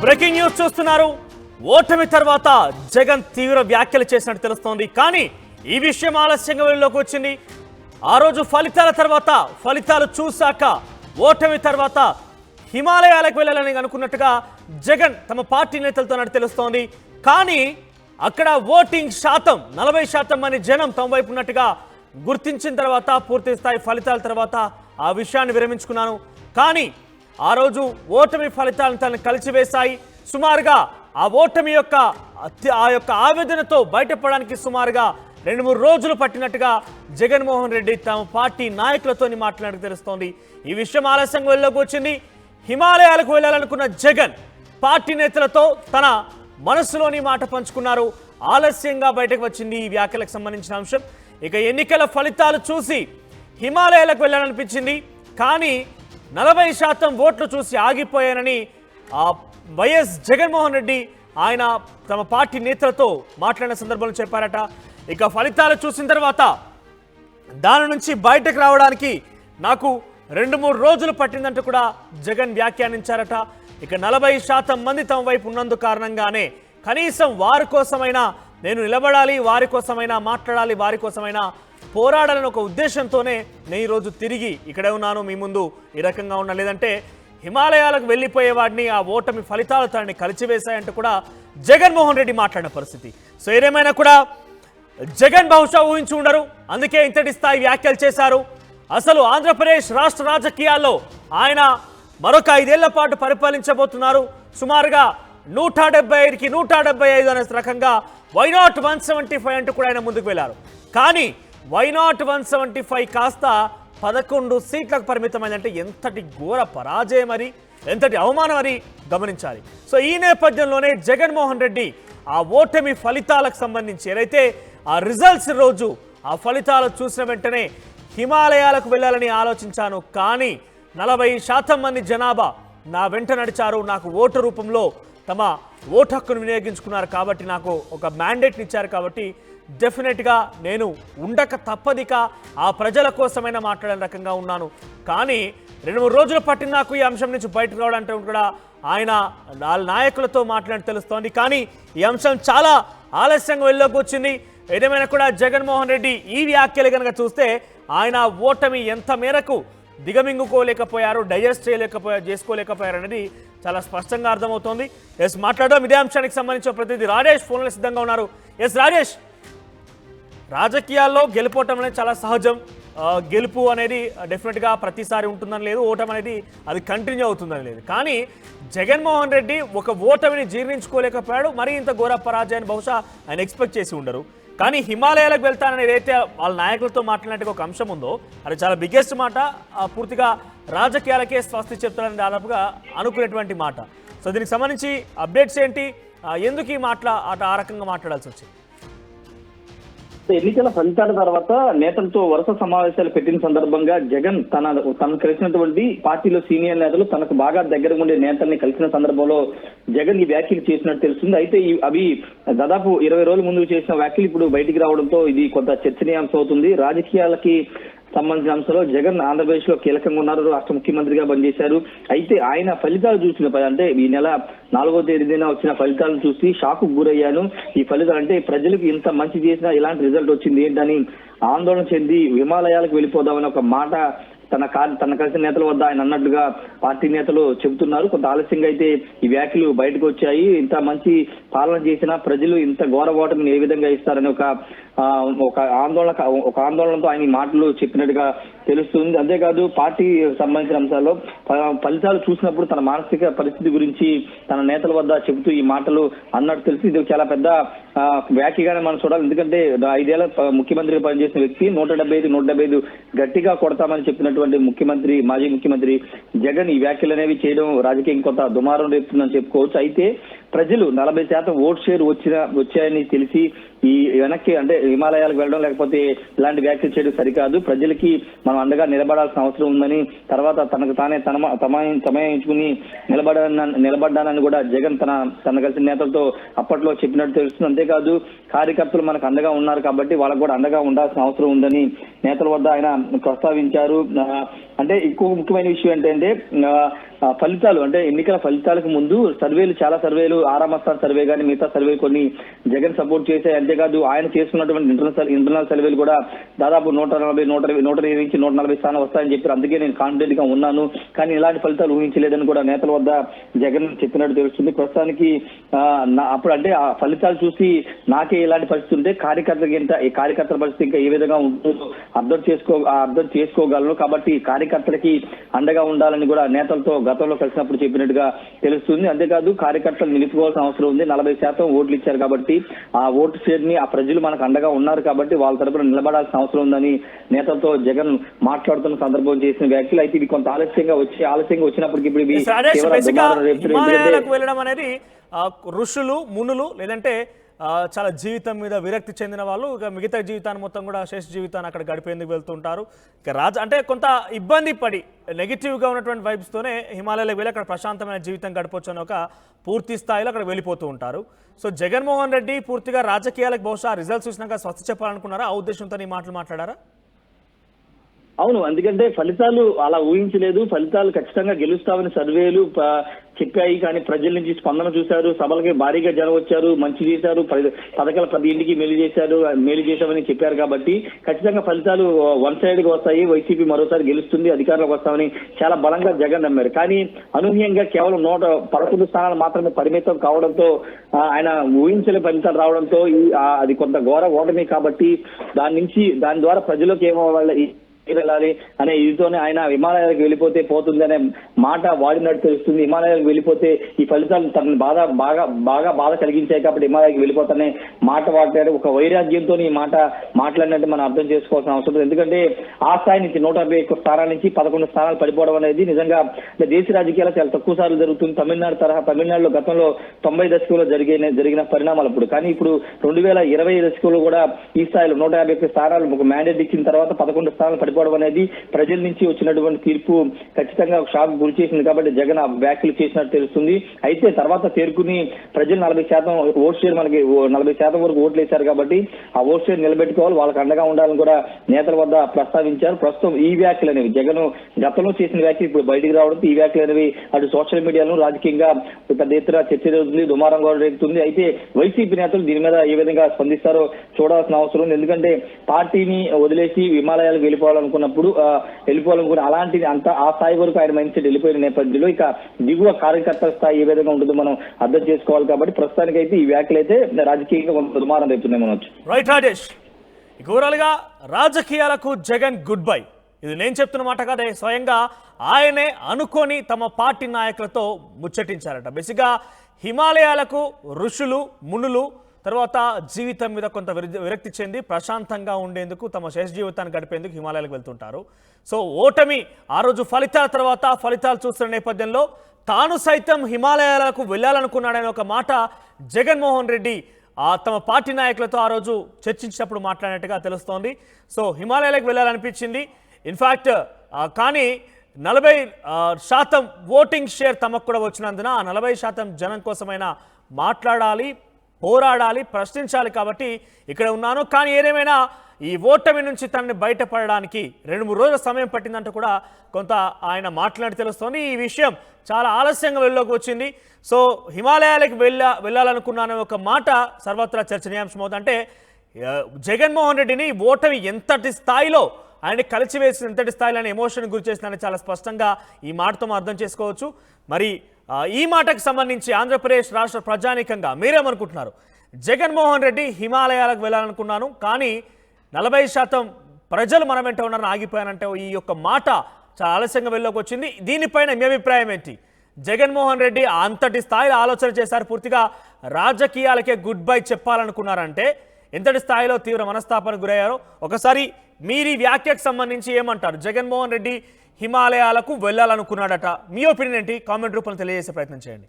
Breaking news చూస్తున్నారు. ఓటమి తర్వాత జగన్ తీవ్ర వ్యాఖ్యలు చేసినట్టు తెలుస్తోంది. కానీ ఈ విషయం ఆలస్యంగా వెలుగులోకి వచ్చింది. ఆ రోజు ఫలితాల తర్వాత, ఫలితాలు చూశాక ఓటమి తర్వాత హిమాలయాలకు వెళ్ళాలని అనుకున్నట్టుగా జగన్ తమ పార్టీ నేతలతో నట్టు తెలుస్తోంది. కానీ అక్కడ ఓటింగ్ శాతం 40% మంది జనం తమ వైపు ఉన్నట్టుగా గుర్తించిన తర్వాత, పూర్తి స్థాయి ఫలితాల తర్వాత ఆ విషయాన్ని విరమించుకున్నాను. కానీ ఆ రోజు ఓటమి ఫలితాలను తనను కలిసివేశాయి. సుమారుగా ఆ ఓటమి యొక్క ఆవేదనతో బయటపడడానికి సుమారుగా 2-3 రోజులు పట్టినట్టుగా జగన్మోహన్ రెడ్డి తమ పార్టీ నాయకులతో మాట్లాడక తెలుస్తోంది. ఈ విషయం ఆలస్యంగా వెళ్ళలోకి వచ్చింది. హిమాలయాలకు వెళ్ళాలనుకున్న జగన్ పార్టీ నేతలతో తన మనసులోని మాట పంచుకున్నారు. ఆలస్యంగా బయటకు వచ్చింది ఈ వ్యాఖ్యలకు సంబంధించిన అంశం. ఇక ఎన్నికల ఫలితాలు చూసి హిమాలయాలకు వెళ్ళాలనిపించింది. కానీ 40% ఓట్లు చూసి ఆగిపోయానని వైఎస్ జగన్మోహన్ రెడ్డి ఆయన తమ పార్టీ నేతలతో మాట్లాడిన సందర్భంలో చెప్పారట. ఇక ఫలితాలు చూసిన తర్వాత దాని నుంచి బయటకు రావడానికి నాకు 2-3 రోజులు పట్టిందంటూ కూడా జగన్ వ్యాఖ్యానించారట. ఇక 40% మంది తమ వైపు ఉన్నందు కారణంగానే కనీసం వారి కోసమైనా నేను నిలబడాలి, వారి కోసమైనా మాట్లాడాలి, వారి కోసమైనా పోరాడాలని ఒక ఉద్దేశంతోనే నేను ఈరోజు తిరిగి ఇక్కడే ఉన్నాను, మీ ముందు ఈ రకంగా ఉన్నా. లేదంటే హిమాలయాలకు వెళ్ళిపోయేవాడిని ఆ ఓటమి ఫలితాలు తనని కలిచివేశాయంటూ కూడా జగన్మోహన్ రెడ్డి మాట్లాడిన పరిస్థితి. సో ఏదేమైనా కూడా జగన్ బహుశా ఊహించి ఉండరు, అందుకే ఇంతటి స్థాయి వ్యాఖ్యలు చేశారు. అసలు ఆంధ్రప్రదేశ్ రాష్ట్ర రాజకీయాల్లో ఆయన మరొక 5 ఏళ్ల పాటు పరిపాలించబోతున్నారు. సుమారుగా 175కి 175 అనే రకంగా వైనాట్ 175 అంటూ కూడా ఆయన ముందుకు వెళ్ళారు. కానీ వైనాట్ 175 కాస్త 11 సీట్లకు పరిమితమైందంటే ఎంతటి ఘోర పరాజయం, మరి ఎంతటి అవమానం అని గమనించాలి. సో ఈ నేపథ్యంలోనే జగన్మోహన్ రెడ్డి ఆ ఓటమి ఫలితాలకు సంబంధించి ఏదైతే ఆ రిజల్ట్స్ రోజు ఆ ఫలితాలు చూసిన వెంటనే హిమాలయాలకు వెళ్ళాలని ఆలోచించాను. కానీ 40% మంది జనాభా నా వెంట నడిచారు, నాకు ఓటు రూపంలో తమ ఓటు హక్కును వినియోగించుకున్నారు. కాబట్టి నాకు ఒక మ్యాండేట్ని ఇచ్చారు. కాబట్టి డెఫినెట్గా నేను ఉండక తప్పదిక ఆ ప్రజల కోసమైనా మాట్లాడే రకంగా ఉన్నాను. కానీ 2-3 రోజులు పట్టిన నాకు ఈ అంశం నుంచి బయటకు రావడానికి కూడా ఆయన నాయకులతో మాట్లాడి తెలుస్తోంది. కానీ ఈ అంశం చాలా ఆలస్యంగా వెళ్ళలోకి వచ్చింది. ఏదేమైనా కూడా జగన్మోహన్ రెడ్డి ఈ వ్యాఖ్యలు కనుక చూస్తే ఆయన ఓటమి ఎంత మేరకు దిగమింగుకోలేకపోయారు, డైజెస్ట్ చేసుకోలేకపోయారు అనేది చాలా స్పష్టంగా అర్థమవుతోంది. ఎస్ మాట్లాడడం ఇదే అంశానికి సంబంధించిన ప్రతినిధి రాజేష్ ఫోన్లో సిద్ధంగా ఉన్నారు. ఎస్ రాజేష్, రాజకీయాల్లో గెలుపోవటం అనేది చాలా సహజం. గెలుపు అనేది డెఫినెట్గా ప్రతిసారి ఉంటుందని లేదు, ఓటమి అనేది అది కంటిన్యూ అవుతుందని లేదు. కానీ జగన్మోహన్ రెడ్డి ఒక ఓటమిని జీర్ణించుకోలేకపోయాడు. మరీ ఇంత ఘోర పరాజయాన్ని బహుశా ఆయన ఎక్స్పెక్ట్ చేసి ఉండరు. కానీ హిమాలయాలకు వెళ్తానని ఏదైతే వాళ్ళ నాయకులతో మాట్లాడినట్టు ఒక అంశం ఉందో అది చాలా బిగ్గెస్ట్ మాట. పూర్తిగా రాజకీయాలకే స్వస్తి చెప్తారని దాదాపుగా అనుకునేటువంటి మాట. సో దీనికి సంబంధించి అప్డేట్స్ ఏంటి, ఎందుకు ఈ ఆ రకంగా మాట్లాడాల్సి వచ్చింది? ఎన్నికల ఫలితాల తర్వాత నేతలతో వరుస సమావేశాలు పెట్టిన సందర్భంగా జగన్ తనకు కలిసినటువంటి పార్టీలో సీనియర్ నేతలు, తనకు బాగా దగ్గర ఉండే నేతల్ని కలిసిన సందర్భంలో జగన్ ఈ వ్యాఖ్యలు చేసినట్టు తెలుస్తుంది. అయితే అవి దాదాపు 20 రోజుల ముందు చేసిన వ్యాఖ్యలు ఇప్పుడు బయటికి రావడంతో ఇది కొంత చర్చనీయాంశం అవుతుంది. రాజకీయాలకి సంబంధించిన అంశంలో జగన్ ఆంధ్రప్రదేశ్ లో కీలకంగా ఉన్నారు, రాష్ట్ర ముఖ్యమంత్రిగా పనిచేశారు. అయితే ఆయన ఫలితాలు చూసిన అంటే ఈ నెల 4వ తేదీన వచ్చిన ఫలితాలను చూసి షాక్ గురయ్యాను. ఈ ఫలితాలు అంటే ప్రజలకు ఇంత మంచి చేసినా ఇలాంటి రిజల్ట్ వచ్చింది ఏంటని ఆందోళన చెంది హిమాలయాలకు వెళ్ళిపోదామని ఒక మాట తన కలిసిన నేతల వద్ద ఆయన అన్నట్లుగా పార్టీ నేతలు చెబుతున్నారు. కొంత ఆలస్యంగా అయితే ఈ వ్యాఖ్యలు బయటకు వచ్చాయి. ఇంత మంచి పాలన చేసినా ప్రజలు ఇంత ఘోర ఓటమిని ఏ విధంగా ఇస్తారని ఒక ఆందోళనతో ఆయన ఈ మాటలు చెప్పినట్టుగా తెలుస్తుంది. అంతేకాదు పార్టీ సంబంధించిన అంశాల్లో ఫలితాలు చూసినప్పుడు తన మానసిక పరిస్థితి గురించి తన నేతల వద్ద చెబుతూ ఈ మాటలు అన్నట్టు తెలిసి ఇది చాలా పెద్ద వ్యాఖ్యగానే మనం చూడాలి. ఎందుకంటే 5 ఏళ్ల ముఖ్యమంత్రిగా పనిచేసిన వ్యక్తి 175 గట్టిగా కొడతామని చెప్పినటువంటి మాజీ ముఖ్యమంత్రి జగన్ ఈ వ్యాఖ్యలు అనేవి చేయడం రాజకీయం కొంత దుమారం రేపుతుందని చెప్పుకోవచ్చు. అయితే ప్రజలు 40% ఓట్ షేర్ వచ్చాయని తెలిసి ఈ వెనక్కి అంటే హిమాలయాలకు వెళ్ళడం లేకపోతే ఇలాంటి వ్యాఖ్యలు చేయడం సరికాదు. ప్రజలకి మనం అండగా నిలబడాల్సిన అవసరం ఉందని, తర్వాత తనకు తానే సమయించుకుని నిలబడ్డానని కూడా జగన్ తన కలిసిన నేతలతో అప్పట్లో చెప్పినట్టు తెలుస్తుంది. అంతేకాదు కార్యకర్తలు మనకు అండగా ఉన్నారు కాబట్టి వాళ్ళకు కూడా అండగా ఉండాల్సిన అవసరం ఉందని నేతల వద్ద ఆయన ప్రస్తావించారు. అంటే అంటే ఇంకో ముఖ్యమైన విషయం ఏంటంటే ఫలితాలు అంటే ఎన్నికల ఫలితాలకు ముందు చాలా సర్వేలు ఆరామస్థాన్ సర్వే కానీ మిగతా సర్వే కొన్ని జగన్ సపోర్ట్ చేశాయి. అంతేకాదు ఆయన చేసుకున్నటువంటి ఇంటర్నల్ సర్వేలు కూడా దాదాపు 120 నుంచి 140 స్థానాలు వస్తాయని చెప్పారు. అందుకే నేను కాన్ఫిడెంట్ గా ఉన్నాను, కానీ ఇలాంటి ఫలితాలు ఊహించలేదని కూడా నేతల వద్ద జగన్ చెప్పినట్టు తెలుస్తుంది. ప్రస్తుతానికి అప్పుడు అంటే ఆ ఫలితాలు చూసి నాకే ఇలాంటి పరిస్థితి ఉంటే కార్యకర్తల పరిస్థితి ఇంకా ఏ విధంగా ఉంటుందో అర్థం చేసుకోగలను. కాబట్టి కార్యకర్తలకి అండగా ఉండాలని కూడా నేతలతో గతంలో కలిసినప్పుడు చెప్పినట్టుగా తెలుస్తుంది. అంతేకాదు కార్యకర్తలు నిలుపుకోవాల్సిన అవసరం ఉంది. 40% ఓట్లు ఇచ్చారు కాబట్టి ఆ ఓటు షేర్ ని ఆ ప్రజలు మనకు అండగా ఉన్నారు కాబట్టి వాళ్ళ తరపున నిలబడాల్సిన అవసరం ఉందని నేతలతో జగన్ మాట్లాడుతున్న సందర్భం చేసిన వ్యాఖ్యలు. అయితే ఇది కొంత ఆలస్యంగా వచ్చినప్పటికీ ఇప్పుడు హిమాలయాలకు వెళ్ళడం అనేది ఋషులు మునులు లేదంటే చాలా జీవితం మీద విరక్తి చెందిన వాళ్ళు ఇక మిగతా జీవితాన్ని మొత్తం కూడా శేష జీవితాన్ని అక్కడ గడిపేందుకు వెళ్తుంటారు. ఇక అంటే కొంత ఇబ్బంది పడి నెగిటివ్గా ఉన్నటువంటి వైబ్స్తోనే హిమాలయాలకు వెళ్ళి అక్కడ ప్రశాంతమైన జీవితం గడపవచ్చు అని ఒక పూర్తి స్థాయిలో అక్కడ వెళ్ళిపోతూ ఉంటారు. సో జగన్మోహన్ రెడ్డి పూర్తిగా రాజకీయాలకు బహుశా రిజల్ట్స్ చూసినాక స్వస్థ చెప్పాలనుకున్నారా? ఆ ఉద్దేశంతో ఈ మాటలు మాట్లాడారా? అవును, ఎందుకంటే ఫలితాలు అలా ఊహించలేదు. ఫలితాలు ఖచ్చితంగా గెలుస్తామని సర్వేలు చెప్పాయి, కానీ ప్రజల నుంచి స్పందన చూశారు. సభలకి భారీగా జనం వచ్చారు, మంచి చేశారు, పథకాల ప్రతి ఇంటికి మేలు చేశామని చెప్పారు. కాబట్టి ఖచ్చితంగా ఫలితాలు వన్ సైడ్ గా వస్తాయి. వైసీపీ మరోసారి గెలుస్తుంది, అధికారంలోకి వస్తామని చాలా బలంగా జగన్ నమ్మారు. కానీ అనూహ్యంగా కేవలం 111 స్థానాలు మాత్రమే పరిమితం కావడంతో ఆయన ఊహించలే ఫలితాలు రావడంతో అది కొంత ఘోర ఓటమి. కాబట్టి దాని ద్వారా ప్రజలకు ఏమవ్వాలి వెళ్ళాలి అనే ఇదితోనే ఆయన హిమాలయాలకు వెళ్ళిపోతే పోతుంది అనే మాట వాడినట్టు తెలుస్తుంది. హిమాలయాలకు వెళ్ళిపోతే ఈ ఫలితాలు తనని బాగా బాధ కలిగించాయి కాబట్టి హిమాలయాలకు వెళ్ళిపోతానే మాట వాడారు. ఒక వైరాగ్యంతో ఈ మాట మాట్లాడినట్టు మనం అర్థం చేసుకోవాల్సిన అవసరం ఉంది. ఎందుకంటే ఆ స్థాయి నుంచి 151 స్థానాల నుంచి 11 స్థానాలు పడిపోవడం అనేది నిజంగా దేశ రాజకీయాలు చాలా తక్కువ సార్లు జరుగుతుంది. తమిళనాడులో గతంలో 90 దశకంలో జరిగిన పరిణామాలు అప్పుడు. కానీ ఇప్పుడు 2020 దశకంలో కూడా ఈ స్థాయిలో 151 స్థానాలు ఒక మ్యాండేట్ ఇచ్చిన తర్వాత 11 స్థానాలు పడిపోవడం అనేది ప్రజల నుంచి వచ్చినటువంటి తీర్పు ఖచ్చితంగా షాక్ గురి చేసింది. కాబట్టి జగన్ వ్యాఖ్యలు చేసినట్టు తెలుస్తుంది. అయితే తర్వాత తేరుకుని ప్రజలు 40% ఓట్ షేర్ మనకి 40% వరకు ఓట్లు వేశారు కాబట్టి ఆ ఓట్ షేర్ నిలబెట్టుకోవాలి, వాళ్ళకి అండగా ఉండాలని కూడా నేతల వద్ద ప్రస్తావించారు. ప్రస్తుతం ఈ వ్యాఖ్యలు అనేవి జగన్ గతంలో చేసిన వ్యాఖ్యలు ఇప్పుడు బయటికి రావడంతో ఈ వ్యాఖ్యలు అనేవి అటు సోషల్ మీడియాలో రాజకీయంగా పెద్ద ఎత్తున చర్చ జరుగుతుంది, దుమారం కూడా రేగుతుంది. అయితే వైసీపీ నేతలు దీని మీద ఏ విధంగా స్పందిస్తారో చూడాల్సిన అవసరం ఉంది. ఎందుకంటే పార్టీని వదిలేసి హిమాలయాలకు వెళ్ళిపోవాలనుకున్నప్పుడు అలాంటిది ఆ స్థాయి వరకు ఆయన మైండ్ సెట్ వెళ్ళిపోయిన నేపథ్యంలో ఇక దిగువ కార్యకర్తల స్థాయి ఏ విధంగా ఉంటుందో మనం అర్థం చేసుకోవాలి. కాబట్టి ప్రస్తుతానికైతే ఈ వ్యాఖ్యలు అయితే రాజకీయంగా కొంత దుమారం రేపుతున్నాయి మనొచ్చు. రైట్ రాజేష్, ఓవరాల్గా రాజకీయాలకు జగన్ గుడ్ బై. ఇది నేను చెప్తున్న మాట కాదే, స్వయంగా ఆయనే అనుకొని తమ పార్టీ నాయకులతో ముచ్చటించారట. బేసిక్గా హిమాలయాలకు ఋషులు మునులు తర్వాత జీవితం మీద కొంత విరక్తి చెంది ప్రశాంతంగా ఉండేందుకు తమ శేష జీవితాన్ని గడిపేందుకు హిమాలయాలకు వెళ్తుంటారు. సో ఓటమి ఆ రోజు ఫలితాల తర్వాత ఫలితాలు చూస్తున్న నేపథ్యంలో తాను సైతం హిమాలయాలకు వెళ్ళాలనుకున్నాడనే ఒక మాట జగన్మోహన్ రెడ్డి తమ పార్టీ నాయకులతో ఆ రోజు చర్చించినప్పుడు మాట్లాడినట్టుగా తెలుస్తోంది. సో హిమాలయాలకు వెళ్ళాలనిపించింది. ఇన్ఫ్యాక్ట్ కానీ 40% ఓటింగ్ షేర్ తమకు కూడా వచ్చినందున ఆ 40% జనం కోసమైనా మాట్లాడాలి, పోరాడాలి, ప్రశ్నించాలి కాబట్టి ఇక్కడ ఉన్నాను. కానీ ఏదేమైనా ఈ ఓటమి నుంచి తనని బయటపడడానికి 2-3 రోజుల సమయం పట్టిందంటూ కూడా కొంత ఆయన మాట్లాడి తెలుస్తోంది. ఈ విషయం చాలా ఆలస్యంగా వెళ్ళలోకి వచ్చింది. సో హిమాలయాలకు వెళ్ళాలనుకున్నాను ఒక మాట సర్వత్రా చర్చనీయాంశం అవుతుంది. అంటే జగన్మోహన్ రెడ్డిని ఓటమి ఎంతటి స్థాయిలో ఆయన కలిసివేసి ఎంతటి స్థాయిలో ఆయన ఎమోషన్ గురి చేసిందని చాలా స్పష్టంగా ఈ మాటతో అర్థం చేసుకోవచ్చు. మరి ఈ మాటకు సంబంధించి ఆంధ్రప్రదేశ్ రాష్ట్ర ప్రజానీకంగా మీరేమనుకుంటున్నారు? జగన్మోహన్ రెడ్డి హిమాలయాలకు వెళ్ళాలనుకున్నాను కానీ 40% ప్రజలు మన వెంట ఉన్నారని ఆగిపోయానంటే ఈ యొక్క మాట చాలా ఆలస్యంగా వెళ్ళలోకి వచ్చింది. దీనిపైన మీ అభిప్రాయం ఏంటి? జగన్మోహన్ రెడ్డి అంతటి స్థాయిలో ఆలోచన చేశారు, పూర్తిగా రాజకీయాలకే గుడ్ బై చెప్పాలనుకున్నారంటే ఎంతటి స్థాయిలో తీవ్ర మనస్తాపానికి గురయ్యారో ఒకసారి మీరు ఈ వ్యాఖ్యకు సంబంధించి ఏమంటారు? జగన్మోహన్ రెడ్డి హిమాలయాలకు వెళ్ళాలనుకున్నాడట, మీ ఒపీనియన్ ఏంటి? కామెంట్ రూపంలో తెలియజేసే ప్రయత్నం చేయండి.